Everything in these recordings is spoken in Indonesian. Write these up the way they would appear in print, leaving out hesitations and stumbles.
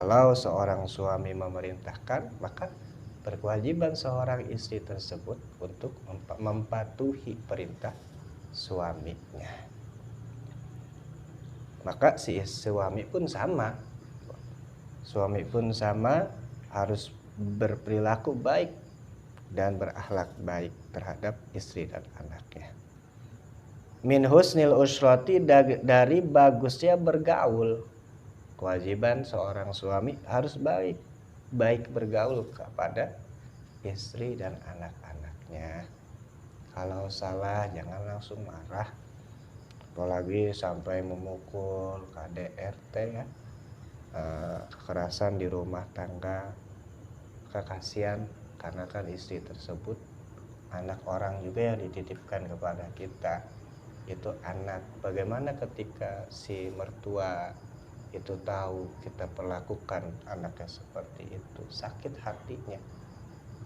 Kalau seorang suami memerintahkan, maka berkewajiban seorang istri tersebut untuk mematuhi perintah suaminya. Maka si suami pun sama. Suami pun sama harus berperilaku baik dan berakhlak baik terhadap istri dan anaknya. Min husnil usrati, dari bagusnya bergaul. Kewajiban seorang suami harus baik bergaul kepada istri dan anak-anaknya. Kalau salah jangan langsung marah, apalagi sampai memukul KDRT ya, kekerasan di rumah tangga. Kasihan, karena kan istri tersebut anak orang juga yang dititipkan kepada kita, itu anak. Bagaimana ketika si mertua itu tahu kita perlakukan anaknya seperti itu, sakit hatinya.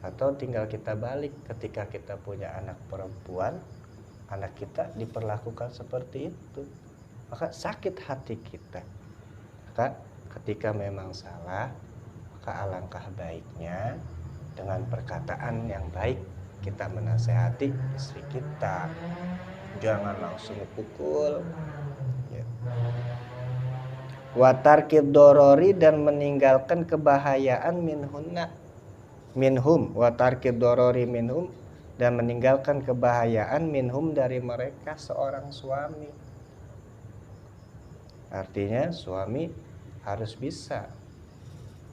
Atau tinggal kita balik, ketika kita punya anak perempuan, anak kita diperlakukan seperti itu, maka sakit hati kita. Maka ketika memang salah, maka alangkah baiknya dengan perkataan yang baik kita menasehati istri kita, jangan langsung pukul ya. Wa tarkid dorori, dan meninggalkan kebahayaan minhum, wa tarkid dorori minhum, dan meninggalkan kebahayaan minhum, dari mereka seorang suami. Artinya suami harus bisa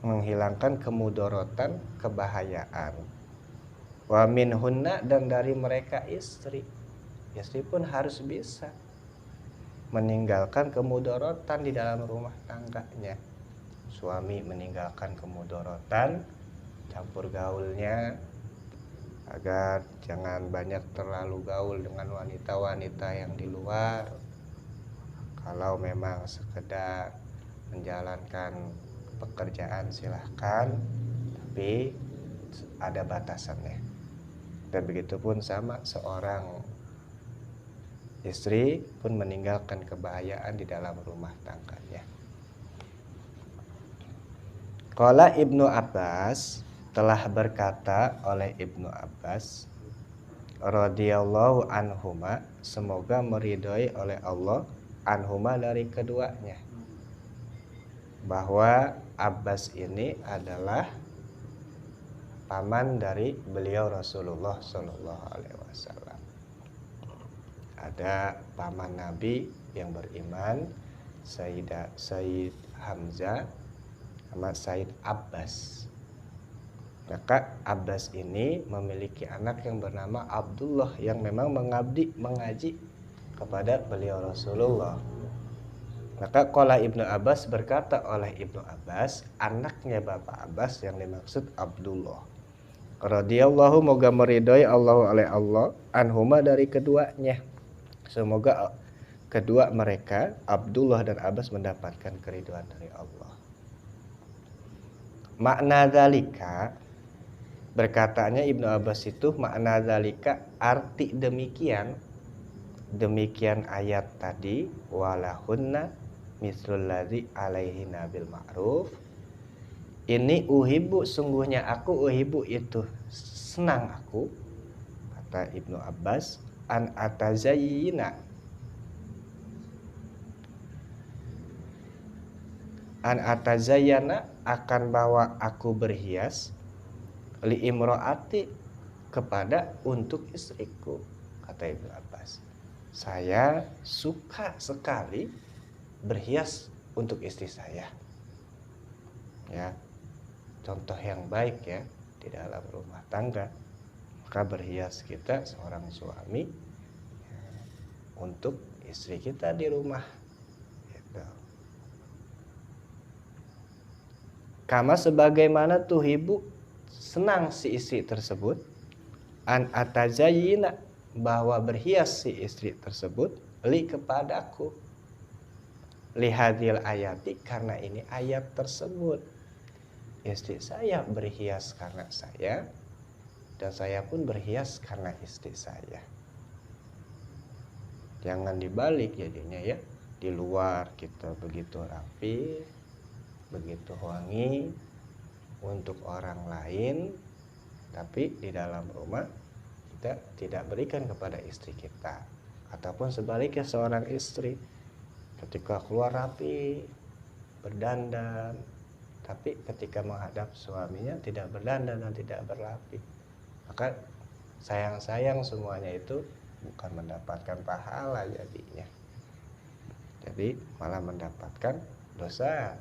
menghilangkan kemudorotan, kebahayaan. Wa minhunna, dan dari mereka istri pun harus bisa meninggalkan kemudorotan di dalam rumah tangganya. Suami meninggalkan kemudorotan, campur gaulnya, agar jangan banyak terlalu gaul dengan wanita-wanita yang di luar. Kalau memang sekedar menjalankan pekerjaan silahkan, tapi ada batasannya. Dan begitupun sama seorang istri pun meninggalkan kebahayaan di dalam rumah tangganya. Qala Ibnu Abbas, telah berkata oleh Ibnu Abbas radhiyallahu anhuma, semoga meridhoi oleh Allah, anhuma, dari keduanya, bahwa Abbas ini adalah paman dari beliau Rasulullah Shallallahu Alaihi Wasallam. Ada paman Nabi yang beriman, Sayyid Hamzah sama Sayyid Abbas. Maka Abbas ini memiliki anak yang bernama Abdullah, yang memang mengabdi mengaji kepada beliau Rasulullah. Maka qala Ibnu Abbas, berkata oleh Ibnu Abbas, anaknya Bapak Abbas yang dimaksud Abdullah, radhiyallahu, moga meridhoi Allah oleh Allah, anhuma, dari keduanya, semoga kedua mereka Abdullah dan Abbas mendapatkan keridhaan dari Allah. Makna dzalika, berkatanya Ibnu Abbas itu, makna dzalika, arti demikian ayat tadi, walahunna mislul ladzi alaihinna bil ma'ruf. Ini uhibu, sungguhnya aku, uhibu itu senang aku, kata Ibnu Abbas, an atazayyina, akan bahwa aku berhias, li imroati, kepada, untuk istriku, kata Ibnu Abbas. Saya suka sekali berhias untuk istri saya. Ya, contoh yang baik ya di dalam rumah tangga. Maka berhias kita seorang suami ya, untuk istri kita di rumah. Gitu. Kama, sebagaimana tuhibu, senang si istri tersebut, an atazayyina, bahwa berhias si istri tersebut, li, kepadaku, lihadil ayati, karena ini ayat tersebut. Istri saya berhias karena saya, dan saya pun berhias karena istri saya. Jangan dibalik jadinya ya, di luar kita begitu rapi, begitu wangi untuk orang lain, tapi di dalam rumah kita tidak berikan kepada istri kita. Ataupun sebaliknya, seorang istri ketika keluar rapi, berdandan, tapi ketika menghadap suaminya tidak berdandan dan tidak berlapi, maka sayang-sayang semuanya itu bukan mendapatkan pahala jadinya. Jadi malah mendapatkan dosa,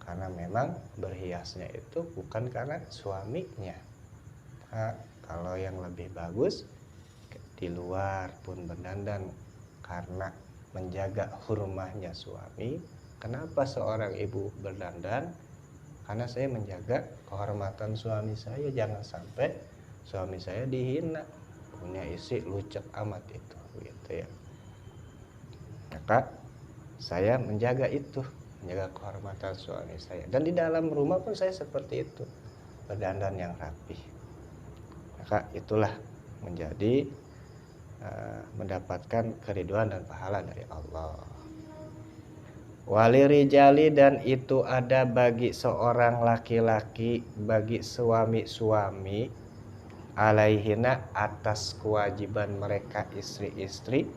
karena memang berhiasnya itu bukan karena suaminya. Nah, kalau yang lebih bagus di luar pun berdandan karena menjaga hurmahnya suami. Kenapa seorang ibu berdandan? Karena saya menjaga kehormatan suami saya, jangan sampai suami saya dihina, punya istri lucet amat itu, gitu ya. Maka saya menjaga itu, menjaga kehormatan suami saya. Dan di dalam rumah pun saya seperti itu, berdandan yang rapi. Maka itulah menjadi mendapatkan keridhaan dan pahala dari Allah. Walirijali, dan itu ada bagi seorang laki-laki, bagi suami-suami, alaihina, atas kewajiban mereka istri-istri,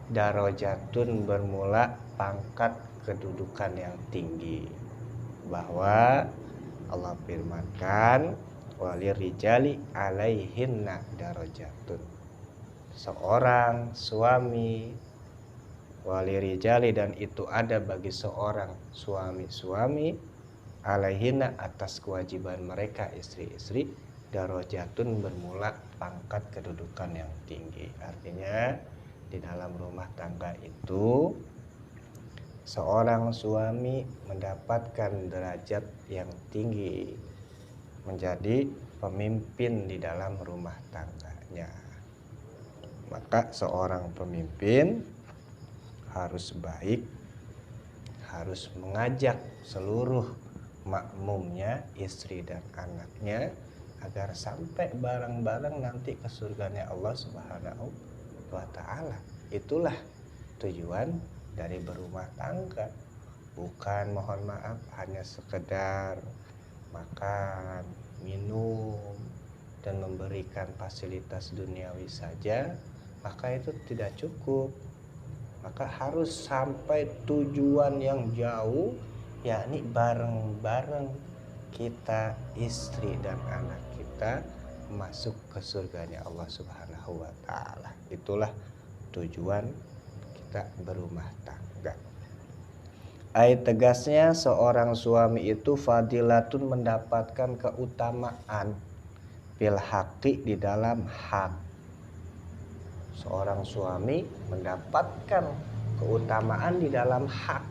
darajatun, bermula pangkat kedudukan yang tinggi. Bahwa Allah firmankan, walirijali alaihinna darajatun, seorang suami, walirijali, dan itu ada bagi seorang suami-suami, alaihina, atas kewajiban mereka istri-istri, darajatun, bermula pangkat kedudukan yang tinggi. Artinya di dalam rumah tangga itu seorang suami mendapatkan derajat yang tinggi, menjadi pemimpin di dalam rumah tangganya. Maka seorang pemimpin harus baik, harus mengajak seluruh makmumnya, istri dan anaknya, agar sampai bareng-bareng nanti ke surganya Allah Subhanahu wa Ta'ala. Itulah tujuan dari berumah tangga, bukan, mohon maaf, hanya sekedar makan, minum, dan memberikan fasilitas duniawi saja, maka itu tidak cukup. Maka harus sampai tujuan yang jauh, yakni bareng-bareng kita, istri dan anak kita, masuk ke surganya Allah Subhanahu wa Ta'ala. Itulah tujuan kita berumah tangga. Ayat tegasnya, seorang suami itu fadilatun, mendapatkan keutamaan, fil haqqi, di dalam hak. Seorang suami mendapatkan keutamaan di dalam hak.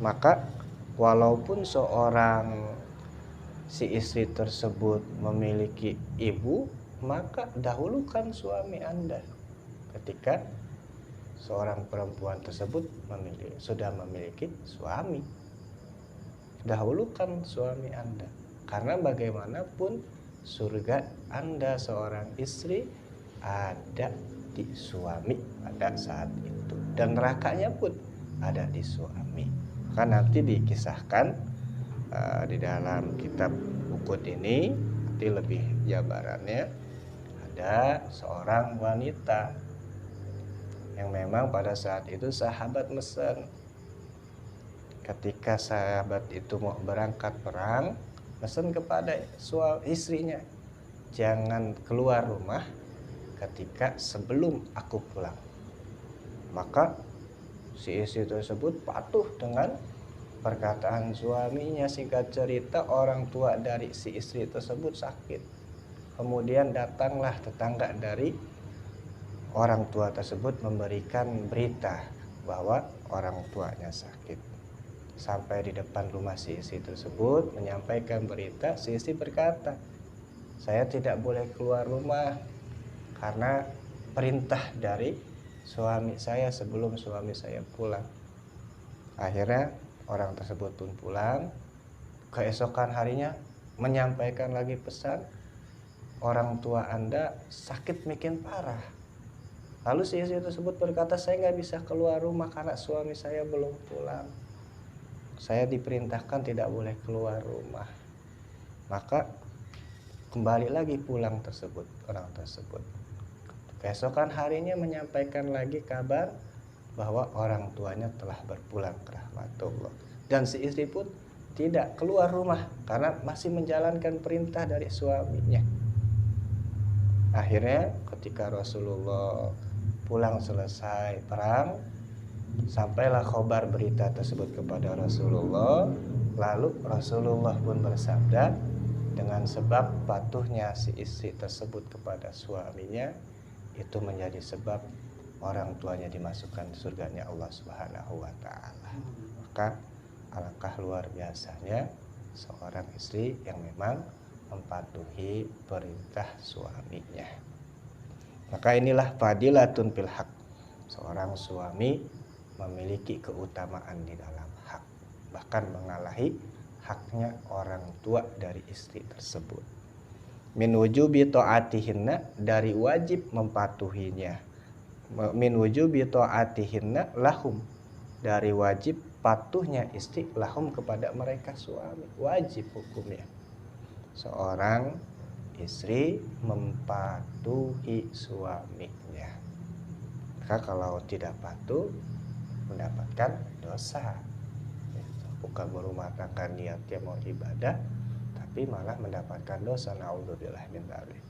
Maka walaupun si istri tersebut memiliki ibu, maka dahulukan suami Anda. Ketika seorang perempuan tersebut sudah memiliki suami, dahulukan suami Anda. Karena bagaimanapun surga Anda seorang istri ada di suami pada saat itu, dan nerakanya pun ada di suami. Maka nanti dikisahkan di dalam kitab Ukut ini, nanti lebih jabarannya, ada seorang wanita yang memang pada saat itu sahabat mesen. Ketika sahabat itu mau berangkat perang, mesen kepada istrinya, jangan keluar rumah ketika sebelum aku pulang. Maka si istri tersebut patuh dengan perkataan suaminya. Singkat cerita, orang tua dari si istri tersebut sakit. Kemudian datanglah tetangga dari orang tua tersebut memberikan berita bahwa orang tuanya sakit. Sampai di depan rumah si istri tersebut menyampaikan berita, si istri berkata, saya tidak boleh keluar rumah karena perintah dari suami saya sebelum suami saya pulang. Akhirnya orang tersebut pun pulang. Keesokan harinya menyampaikan lagi pesan, orang tua Anda sakit makin parah. Lalu si istri tersebut berkata, saya nggak bisa keluar rumah karena suami saya belum pulang. saya diperintahkan tidak boleh keluar rumah. Maka kembali lagi pulang tersebut, orang tersebut. Keesokan harinya menyampaikan lagi kabar bahwa orang tuanya telah berpulang ke rahmatullah. Dan si istri pun tidak keluar rumah karena masih menjalankan perintah dari suaminya. Akhirnya ketika Rasulullah pulang selesai perang, sampailah khabar berita tersebut kepada Rasulullah. Lalu Rasulullah pun bersabda, dengan sebab patuhnya si istri tersebut kepada suaminya, itu menjadi sebab orang tuanya dimasukkan surganya Allah Subhanahu wa taala. Maka alangkah luar biasanya seorang istri yang memang mematuhi perintah suaminya. Maka inilah fadilatun fil haq. Seorang suami memiliki keutamaan di dalam hak, bahkan mengalahi haknya orang tua dari istri tersebut. Min wujubi ta'atihinna, dari wajib mematuhinya. Min wujubi ta'atihinna lahum, dari wajib patuhnya istri lahum kepada mereka suami. Wajib hukumnya seorang istri mematuhi suaminya. Maka kalau tidak patuh mendapatkan dosa. Bukan berumah tangga niatnya mau ibadah, tapi malah mendapatkan dosa. Naudzubillah min dzalik.